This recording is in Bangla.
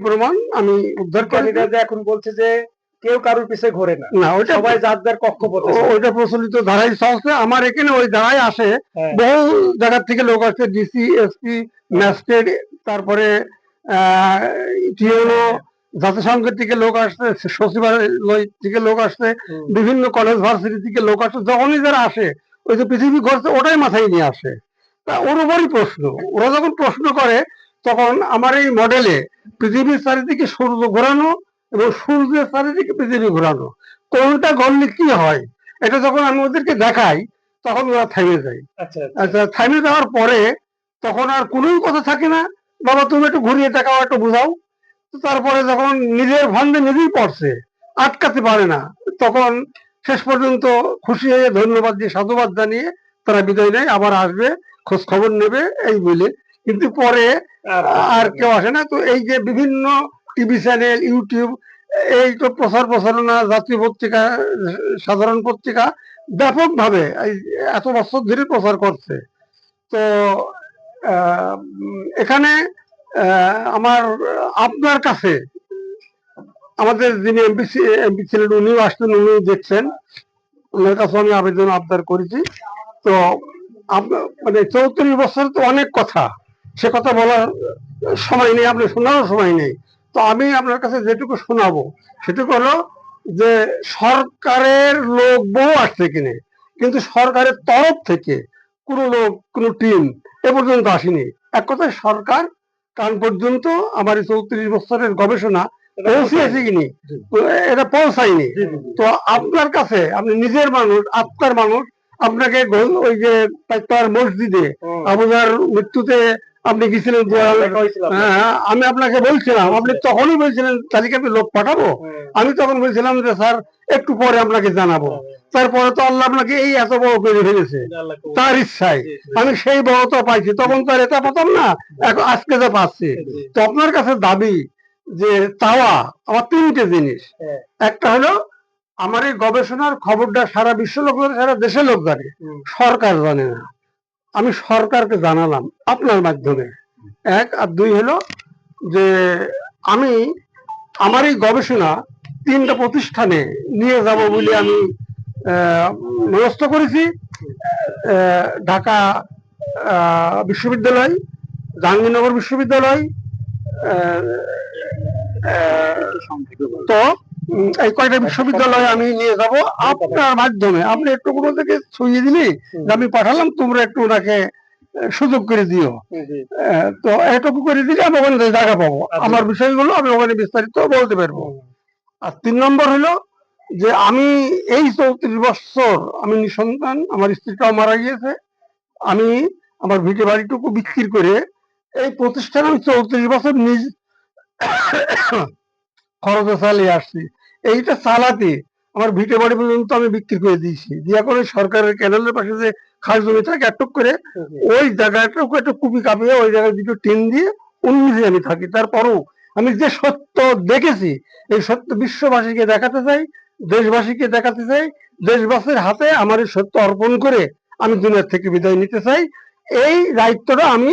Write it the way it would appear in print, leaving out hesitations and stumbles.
প্রমাণ আমি উদ্ধার করি। এখন বলছে যে কেউ কারোর পিছে ঘোরে না, না ওইটা সবাই যার যার কক্ষপথে। ওইটা প্রচলিত ধারাই চলছে। আমার এখানে ওই ধারায় আসে বহু জায়গার থেকে লোক আসছে, ডিসি, এসপি, ম্যাজিস্ট্রেট, তারপরে টিওনো, জাতিসংঘের থেকে লোক আসছে, সচিবালয় থেকে লোক আসছে, বিভিন্ন কলেজ ভার্সিটি থেকে লোক আসছে। যখনই যারা আসে ওই যে পৃথিবী ঘুরছে ওটাই মাথায় নিয়ে আসে। তা ওর উপরই প্রশ্ন, ওরা যখন প্রশ্ন করে তখন আমার এই মডেলে পৃথিবীর চারিদিকে সূর্য ঘোরানো এবং সূর্যের চারিদিকে পৃথিবী ঘোরানো, কোনটা ঘটলে কি হয় এটা যখন আমি ওদেরকে দেখাই তখন ওরা থেমে যায়। আচ্ছা, থেমে যাওয়ার পরে তখন আর কোনো কথা থাকে না, বাবা তুমি একটু ঘুরিয়ে দেখাও, একটু বুঝাও। তারপরে যখন নিজের ফান্ডে নিজেই পড়ছে, আটকাতে পারে না, তখন শেষ পর্যন্ত খুশি হয়ে ধন্যবাদ দিয়ে সাধুবাদ জানিয়ে তারা বিদায় নেয়, আবার আসবে, খোঁজ খবর নেবে এই বলে। কিন্তু পরে আর কেউ আসে না। তো এই যে বিভিন্ন টিভি চ্যানেল, ইউটিউব, এই তো প্রচার প্রচারণা, জাতীয় পত্রিকা, সাধারণ পত্রিকা ব্যাপকভাবে এত বছর ধরে প্রচার করছে। তো এখানে আমার আপনার কাছে আমাদের যিনি এমপি ছিলেন উনিও আসছেন, উনিও দেখছেন, ওনার কাছে আমি আবেদন আবদার করেছি। তো মানে 34 বছর তো অনেক কথা, সে কথা বলার সময় নেই, আপনি শোনারও সময় নেই। তো আমি আপনার কাছে যেটুকু শোনাবো সেটুকু হলো যে সরকারের লোক বহু আসছে কিনে, কিন্তু সরকারের তরফ থেকে কোনো লোক, কোনো টিম এ পর্যন্ত আসেনি। এক কথায় সরকার কান পর্যন্ত আমার এই 34 বছরের গবেষণা পৌঁছিয়েছে কিনি, এটা পৌঁছায়নি। তো আপনার কাছে, আপনি নিজের মানুষ, আত্মার মানুষ, আপনাকে ওই যে মসজিদে আবুজার মৃত্যুতে আপনি গেছিলেন, আমি আপনাকে বলছিলাম, আপনি তখনই বলছিলেন তালিকাতে লোক পাঠাবো। আমি তখন বলছিলাম যে স্যার একটু পরে আপনাকে জানাবো। তারপরে তো আল্লাহ আপনাকে এই এত বড় করে ফেলেছে তার ইচ্ছায়, আমি সেই বড়টা পাইছি, তখন তো আর এটা পেতাম না, এখন আজকে যা পাচ্ছি। তো আপনার কাছে দাবি যে চাওয়া আমার তিনটে জিনিস। একটা হলো আমার এই গবেষণার খবরটা সারা বিশ্ব লোক জানে, সারা দেশের লোক জানে, সরকার জানে না, আমি সরকারকে জানালাম আপনার মাধ্যমে, এক। আর দুই হলো যে আমি আমার এই গবেষণা 3টা প্রতিষ্ঠানে নিয়ে যাব বলে আমি মনস্থ করেছি। ঢাকা বিশ্ববিদ্যালয়, জাহাঙ্গীরনগর বিশ্ববিদ্যালয়, তো এই কয়টা বিশ্ববিদ্যালয়ে আমি নিয়ে যাব আপনার মাধ্যমে। আপনি একটু কোনো থেকে ছুঁয়ে দিলি আমি পাঠালাম, তোমরা একটু ওনাকে সুযোগ করে দিও। তো এটুকু করে দিলে আমি ওখানে জায়গা পাবো, আমার বিষয়গুলো আমি ওখানে বিস্তারিত বলতে পারবো। আর 3 নম্বর হলো যে আমি এই 34 বছর আমি নিঃসন্তান, আমার স্ত্রীটাও মারা গিয়েছে, আমি আমার ভিটে বাড়িটুকু বিক্রি করে এই প্রতিষ্ঠান আমি 34 বছর নিজ খরচে চালিয়ে আসছি। এইটা চালাতে আমার ভিটে বাড়ি পর্যন্ত আমি বিক্রি করে দিয়েছি, দিয়া করে সরকারের ক্যানেলের পাশে যে খাস জমি থাকে একটুক করে ওই জায়গাটাকে একটু কুপি কাঁপিয়ে ওই জায়গায় দুটো টিন দিয়ে উন্নিশে আমি থাকি। তারপরও আমি যে সত্য দেখেছি এই সত্য বিশ্ববাসীকে দেখাতে চাই, দেশবাসীকে দেখাতে চাই, দেশবাসীর হাতে আমার এই সত্য অর্পণ করে আমি দুনিয়ার থেকে বিদায় নিতে চাই। এই দায়িত্বটা আমি